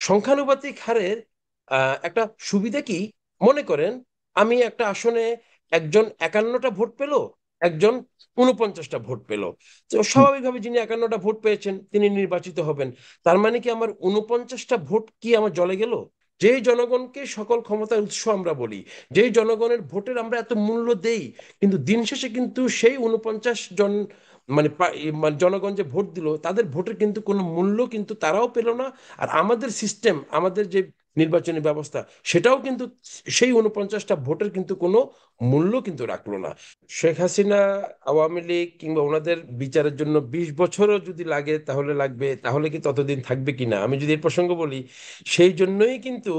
সংখ্যানুপাতিক হারের একটা সুবিধা কি, মনে করেন আমি একটা আসনে একজন 51টা ভোট পেল, একজন 49টা ভোট পেল। তো হুম। স্বাভাবিকভাবে যিনি 51টা ভোট পেয়েছেন তিনি নির্বাচিত হবেন। তার মানে কি আমার 49টা ভোট কি আমার জলে গেল? যেই জনগণকে সকল ক্ষমতার উৎস আমরা বলি, যেই জনগণের ভোটের আমরা এত মূল্য দেই, কিন্তু দিন শেষে কিন্তু সেই 49 জন মানে জনগণ যে ভোট দিল তাদের ভোটের কিন্তু কোনো মূল্য কিন্তু তারাও পেল না। আর আমাদের সিস্টেম, আমাদের যে নির্বাচনী ব্যবস্থা, সেটাও কিন্তু সেই 49টা ভোটের কিন্তু কোনো মূল্য কিন্তু রাখলো না। শেখ হাসিনা, আওয়ামী লীগ কিংবা ওনাদের বিচারের জন্য 20 বছরও যদি লাগে তাহলে লাগবে, তাহলে কি ততদিন থাকবে কিনা আমি যদি এই প্রসঙ্গ বলি। সেই জন্যই কিন্তু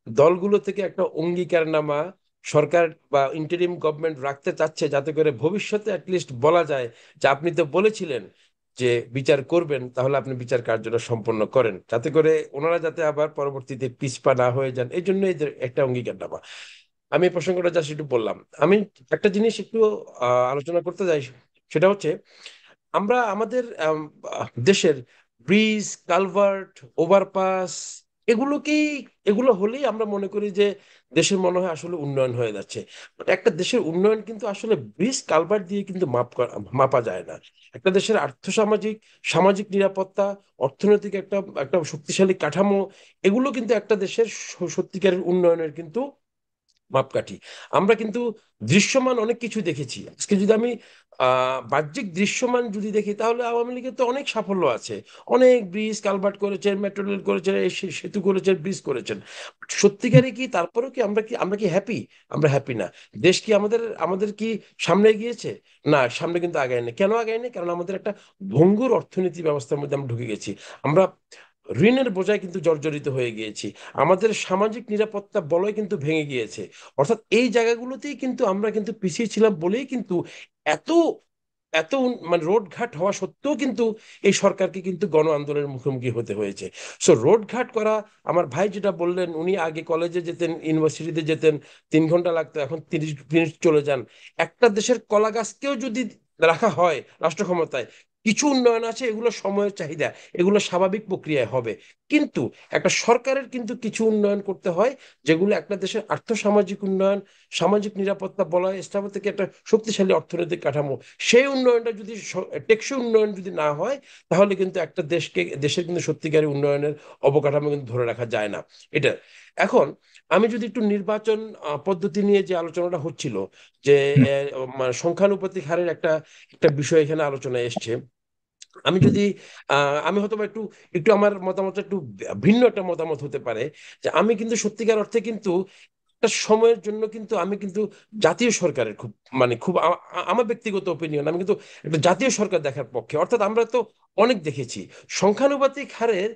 দলগুলো থেকে একটা অঙ্গীকারনামা সরকার বা ইন্টারিম গভর্নমেন্ট রাখতে চাচ্ছে, যাতে করে ভবিষ্যতে অ্যাটলিস্ট বলা যায় যে আপনি তো বলেছিলেন যে বিচার করবেন, তাহলে আপনি বিচার কার্যটা সম্পন্ন করেন, যাতে করে ওনারা যাতে আবার পরবর্তীতে পিছপা না হয়ে যান। এই জন্য এদের একটা অঙ্গীকারনামা। আমি এই প্রসঙ্গটা জাস্ট একটু বললাম। আমি একটা জিনিস একটু আলোচনা করতে যাই, সেটা হচ্ছে আমরা আমাদের দেশের ব্রিজ, কালভার্ট, ওভারপাস, এগুলোকেই এগুলো হলেই আমরা মনে করি যে দেশের মনে হয় আসলে উন্নয়ন হয়ে যাচ্ছে। But একটা দেশের উন্নয়ন কিন্তু আসলে ব্রিজ কালভার্ট দিয়ে কিন্তু মাপা যায় না। একটা দেশের আর্থসামাজিক, সামাজিক নিরাপত্তা, অর্থনৈতিক একটা একটা শক্তিশালী কাঠামো, এগুলো কিন্তু একটা দেশের সত্যিকারের উন্নয়নের কিন্তু মাপকাঠি। আমরা কিন্তু দৃশ্যমান অনেক কিছু দেখেছি। আজকে যদি আমি বাহ্যিক দৃশ্যমান যদি দেখি, তাহলে আওয়ামী লীগের তো অনেক সাফল্য আছে। অনেক ব্রিজ কালভার্ট করেছেন, মেট্রো রেল করেছেন, এই সেতু করেছেন, ব্রিজ করেছেন। সত্যিকারে কি তারপরেও কি আমরা কি হ্যাপি? আমরা হ্যাপি না। দেশ কি আমাদের আমাদের কি সামনে এগিয়েছে? না, সামনে কিন্তু আগায় না। কেন আগায় না? কারণ আমাদের একটা ভঙ্গুর অর্থনীতি ব্যবস্থার মধ্যে আমরা ঢুকে গেছি। আমরা ঋণের বোঝায় কিন্তু জর্জরিত হয়ে গিয়েছি। আমাদের সামাজিক নিরাপত্তা বলয় কিন্তু ভেঙে গিয়েছে। অর্থাৎ এই জায়গাগুলোতেই কিন্তু আমরা কিন্তু পিছিয়ে ছিলাম বলেই কিন্তু এত এত মানে রোডঘাট হওয়া সত্ত্বেও কিন্তু এই সরকারকে কিন্তু গণ আন্দোলনের মুখোমুখি হতে হয়েছে। সো রোডঘাট করা, আমার ভাই যেটা বললেন, উনি আগে কলেজে যেতেন, ইউনিভার্সিটিতে যেতেন, 3 ঘন্টা লাগতো, এখন 30 মিনিট চলে যান। একটা দেশের কলা গাছকেও যদি রাখা হয় রাষ্ট্র ক্ষমতায়, কিছু উন্নয়ন আছে, এগুলো সময়ের চাহিদা, এগুলো স্বাভাবিক প্রক্রিয়ায় হবে। কিন্তু একটা সরকারের কিন্তু কিছু উন্নয়ন করতে হয়, যেগুলো একটা দেশের আর্থসামাজিক উন্নয়ন, সামাজিক নিরাপত্তা বলয় স্থাপন থেকে একটা শক্তিশালী অর্থনৈতিক কাঠামো, সেই উন্নয়নটা যদি টেকসই উন্নয়ন যদি না হয়, তাহলে কিন্তু একটা দেশের কিন্তু সত্যিকারী উন্নয়নের অবকাঠামো কিন্তু ধরে রাখা যায় না। এটা এখন আমি যদি একটু নির্বাচন পদ্ধতি নিয়ে যে আলোচনাটা হচ্ছিল, যে মানে সংখ্যানুপাতিক হারের একটা একটা বিষয় এখানে আলোচনায় এসছে। আমি হুম। যদি আমি হয়তো বা একটু একটু আমার মতামত একটু ভিন্ন একটা মতামত হতে পারে, যে আমি কিন্তু সত্যিকার অর্থে কিন্তু একটা সময়ের জন্য কিন্তু আমি কিন্তু জাতীয় সরকারের খুব খুব আমার ব্যক্তিগত ওপিনিয়ন, আমি কিন্তু একটা জাতীয় সরকার দেখার পক্ষে। অর্থাৎ আমরা তো অনেক দেখেছি সংখ্যানুপাতিক হারের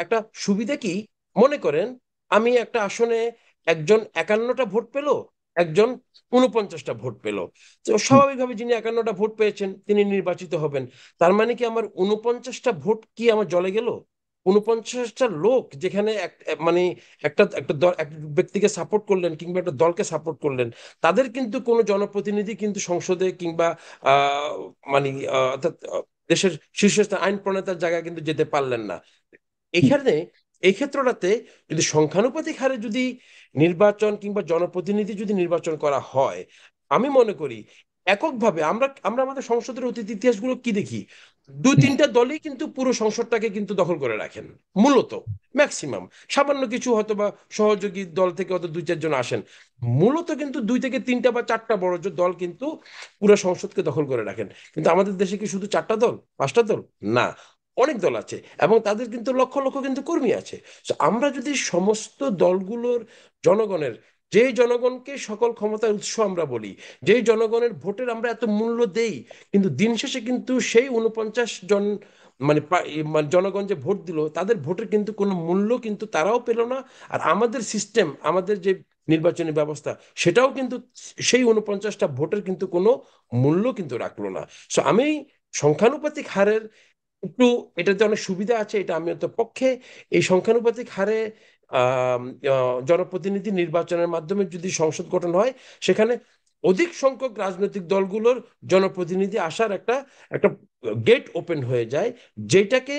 একটা সুবিধা কি, মনে করেন আমি একটা আসনে একজন 51টা ভোট পেল, একজন 49টা ভোট পেল। তো হুম। স্বাভাবিকভাবে যিনি 51টা ভোট পেয়েছেন তিনি নির্বাচিত হবেন। তার মানে কি আমার 49টা ভোট কি আমার জলে গেল? 49টা লোক যেখানে মানে একটা একটা দল এক ব্যক্তিকে সাপোর্ট করলেন কিংবা একটা দলকে সাপোর্ট করলেন, তাদের কিন্তু কোনো জনপ্রতিনিধি কিন্তু সংসদে কিংবা আহ মানে অর্থাৎ দেশের শীর্ষস্থান আইন প্রণেতার জায়গায় কিন্তু যেতে পারলেন না। হুম। এখানে এই ক্ষেত্রটাতে যদি সংখ্যানুপাতিক হারে যদি নির্বাচন কিংবা জনপ্রতিনিধি যদি নির্বাচন করা হয়, আমি মনে করি এককভাবে আমরা আমরা আমাদের সংসদের অতীত ইতিহাসগুলো কি দেখি, দুই হুম। তিনটা দলই কিন্তু পুরো সংসদটাকে কিন্তু দখল করে রাখেন মূলত, ম্যাক্সিমাম। সামান্য কিছু হয়তো বা সহযোগী দল থেকে হয়তো 2-4 জন আসেন। মূলত কিন্তু 2 থেকে 3টা বা 4টা বড় দল কিন্তু পুরো সংসদকে দখল করে রাখেন। কিন্তু আমাদের দেশে কি শুধু 4টা দল, 5টা দল? না, অনেক দল আছে, এবং তাদের কিন্তু লক্ষ লক্ষ কিন্তু কর্মী আছে। So, আমরা যদি সমস্ত দলগুলোর জনগণের, যেই জনগণকে সকল ক্ষমতার উৎস আমরা বলি, যেই জনগণের ভোটের আমরা এত মূল্য দেই, কিন্তু দিন শেষে কিন্তু সেই 49 জন জনগণ যে ভোট দিল তাদের ভোটের কিন্তু কোনো মূল্য কিন্তু তারাও পেল না। আর আমাদের সিস্টেম, আমাদের যে নির্বাচনী ব্যবস্থা, সেটাও কিন্তু সেই 49টা ভোটের কিন্তু কোনো মূল্য কিন্তু রাখলো না। সো আমি সংখ্যানুপাতিক হারের একটু, এটাতে অনেক সুবিধা আছে, এটা আমি তো পক্ষে। এই সংখ্যানুপাতিক হারে আম, জনপ্রতিনিধি নির্বাচনের মাধ্যমে যদি সংসদ গঠন হয়, সেখানে অধিক সংখ্যক রাজনৈতিক দলগুলোর জনপ্রতিনিধি আসার একটা একটা গেট ওপেন হয়ে যায়, যেটাকে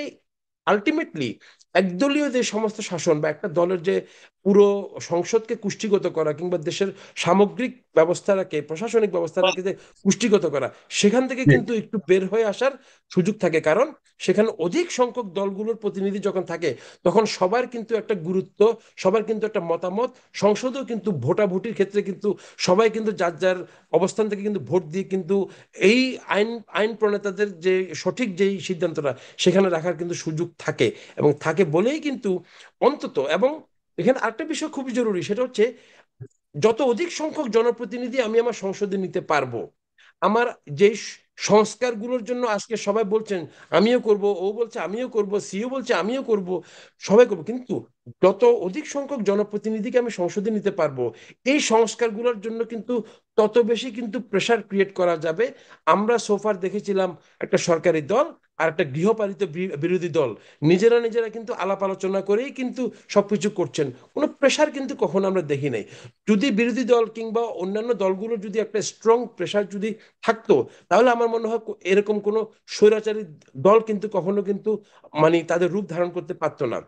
আলটিমেটলি একদলীয় যে সমস্ত শাসন বা একটা দলের যে পুরো সংসদকে কুষ্ঠিগত করা কিংবা দেশের সামগ্রিক ব্যবস্থাটাকে, প্রশাসনিক ব্যবস্থাটাকে যে কুষ্ঠিগত করা, সেখান থেকে জি। কিন্তু একটু বের হয়ে আসার সুযোগ থাকে। কারণ সেখানে অধিক সংখ্যক দলগুলোর প্রতিনিধি যখন থাকে, তখন সবার কিন্তু একটা গুরুত্ব, সবার কিন্তু একটা মতামত, সংসদেও কিন্তু ভোটাভুটির ক্ষেত্রে কিন্তু সবাই কিন্তু যার যার অবস্থান থেকে কিন্তু ভোট দিয়ে কিন্তু এই আইন আইন প্রণেতাদের যে সঠিক যেই সিদ্ধান্তটা সেখানে রাখার কিন্তু সুযোগ থাকে। এবং থাকে বলেই কিন্তু অন্তত, এবং এখানে আরেকটা বিষয় খুবই জরুরি, সেটা হচ্ছে যত অধিক সংখ্যক জনপ্রতিনিধি আমি আমার সংসদে নিতে পারবো, আমার যে সংস্কারগুলোর জন্য আজকে সবাই বলছেন আমিও করব, ও বলছে আমিও করব, সিও বলছে আমিও করব, সবাই করব, কিন্তু যত অধিক সংখ্যক জনপ্রতিনিধিকে আমি সংসদে নিতে পারবো, এই সংস্কারগুলোর জন্য কিন্তু তত বেশি কিন্তু প্রেসার ক্রিয়েট করা যাবে। আমরা সোফার দেখেছিলাম একটা সরকারি দল আর একটা গৃহপালিত বিরোধী দল নিজেরা নিজেরা কিন্তু আলাপ আলোচনা করেই কিন্তু সবকিছু করছেন, কোনো প্রেসার কিন্তু কখনো আমরা দেখি নাই। যদি বিরোধী দল কিংবা অন্যান্য দলগুলোর যদি একটা স্ট্রং প্রেসার যদি থাকতো, তাহলে আমার মনে হয় এরকম কোনো স্বৈরাচারী দল কিন্তু কখনো কিন্তু মানে তাদের রূপ ধারণ করতে পারতো না।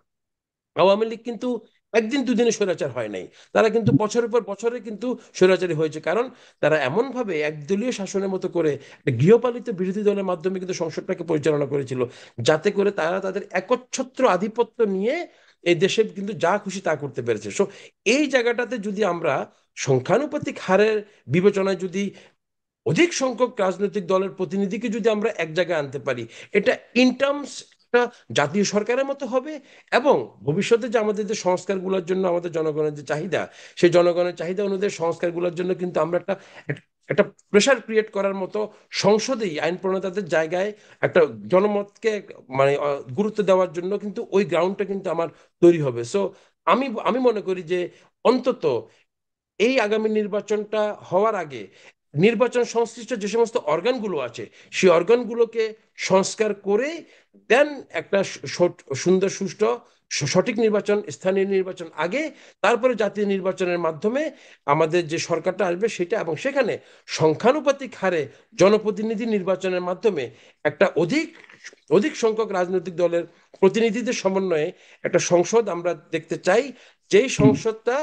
আওয়ামী লীগ কিন্তু একদিন দুদিনে স্বৈরাচার হয় নাই, তারা কিন্তু বছরের পর বছরে কিন্তু স্বৈরাচারী হয়েছে, কারণ তারা এমন ভাবে একদলীয় শাসনের মতো করে একটা গৃহপালিত বিরোধী দলের মাধ্যমে কিন্তু সংসদটাকে পরিচালনা করেছিল, যাতে করে তারা তাদের একচ্ছত্র আধিপত্য নিয়ে এই দেশে কিন্তু যা খুশি তা করতে পেরেছে। সো এই জায়গাটাতে যদি আমরা সংখ্যানুপাতিক হারের বিবেচনায় যদি অধিক সংখ্যক রাজনৈতিক দলের প্রতিনিধিকে যদি আমরা এক জায়গায় আনতে পারি, এটা ইন টার্মস একটা জাতীয় সরকারের মতো হবে। এবং ভবিষ্যতে যে আমাদের যে সংস্কারগুলোর জন্য আমাদের জনগণের যে চাহিদা, সেই জনগণের চাহিদা অনুযায়ী সংস্কারগুলোর জন্য কিন্তু আমরা একটা একটা প্রেশার ক্রিয়েট করার মতো সংসদেই আইন প্রণেতাদের জায়গায় একটা জনমতকে মানে গুরুত্ব দেওয়ার জন্য কিন্তু ওই গ্রাউন্ডটা কিন্তু আমার তৈরি হবে। সো আমি আমি মনে করি যে অন্তত এই আগামী নির্বাচনটা হওয়ার আগে নির্বাচন সংশ্লিষ্ট যে সমস্ত অর্গানগুলো আছে, সেই অর্গানগুলোকে সংস্কার করে দেন একটা সুন্দর সুষ্ঠু সঠিক নির্বাচন, স্থানীয় নির্বাচন আগে, তারপরে জাতীয় নির্বাচনের মাধ্যমে আমাদের যে সরকারটা আসবে সেটা, এবং সেখানে সংখ্যানুপাতিক হারে জনপ্রতিনিধি নির্বাচনের মাধ্যমে একটা অধিক অধিক সংখ্যক রাজনৈতিক দলের প্রতিনিধিদের সমন্বয়ে একটা সংসদ আমরা দেখতে চাই, যেই হুম। সংসদটা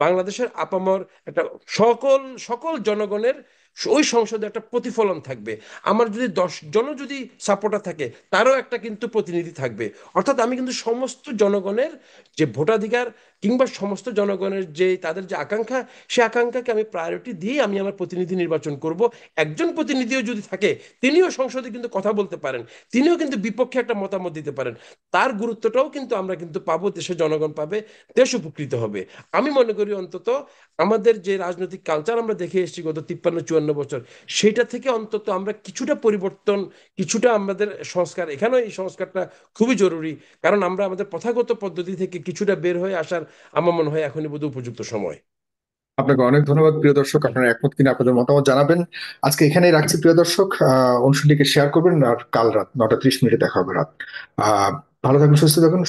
বাংলাদেশের আপামর একটা সকল সকল জনগণের ওই সংসদে একটা প্রতিফলন থাকবে। আমার যদি 10 জনও যদি সাপোর্টার থাকে, তারও একটা কিন্তু প্রতিনিধি থাকবে। অর্থাৎ আমি কিন্তু সমস্ত জনগণের যে ভোটাধিকার কিংবা সমস্ত জনগণের যে তাদের যে আকাঙ্ক্ষা, সে আকাঙ্ক্ষাকে আমি প্রায়োরিটি দিয়ে আমি আমার প্রতিনিধি নির্বাচন করব। একজন প্রতিনিধিও যদি থাকে, তিনিও সংসদে কিন্তু কথা বলতে পারেন, তিনিও কিন্তু বিপক্ষে একটা মতামত দিতে পারেন। তার গুরুত্বটাও কিন্তু আমরা কিন্তু পাবো, দেশের জনগণ পাবে, দেশ উপকৃত হবে। আমি মনে করি অন্তত আমাদের যে রাজনৈতিক কালচার আমরা দেখে এসেছি গত 53-54 বছর, সেটা থেকে অন্তত আমরা কিছুটা পরিবর্তন, কিছুটা আমাদের সংস্কার, এখানেও এই সংস্কারটা খুবই জরুরি। কারণ আমরা আমাদের প্রথাগত পদ্ধতি থেকে কিছুটা বের হয়ে আসার আমার মনে হয় এখনই বোধহয় উপযুক্ত সময়। আপনাকে অনেক ধন্যবাদ প্রিয় দর্শক, আপনারা একমত কিনা আপনাদের মতামত জানাবেন। আজকে এখানেই রাখছি প্রিয় দর্শক, অনুষ্ঠানটিকে শেয়ার করবেন, আর কাল রাত 9টা 30 মিনিটে দেখা হবে রাত। ভালো থাকবেন, সুস্থ থাকুন।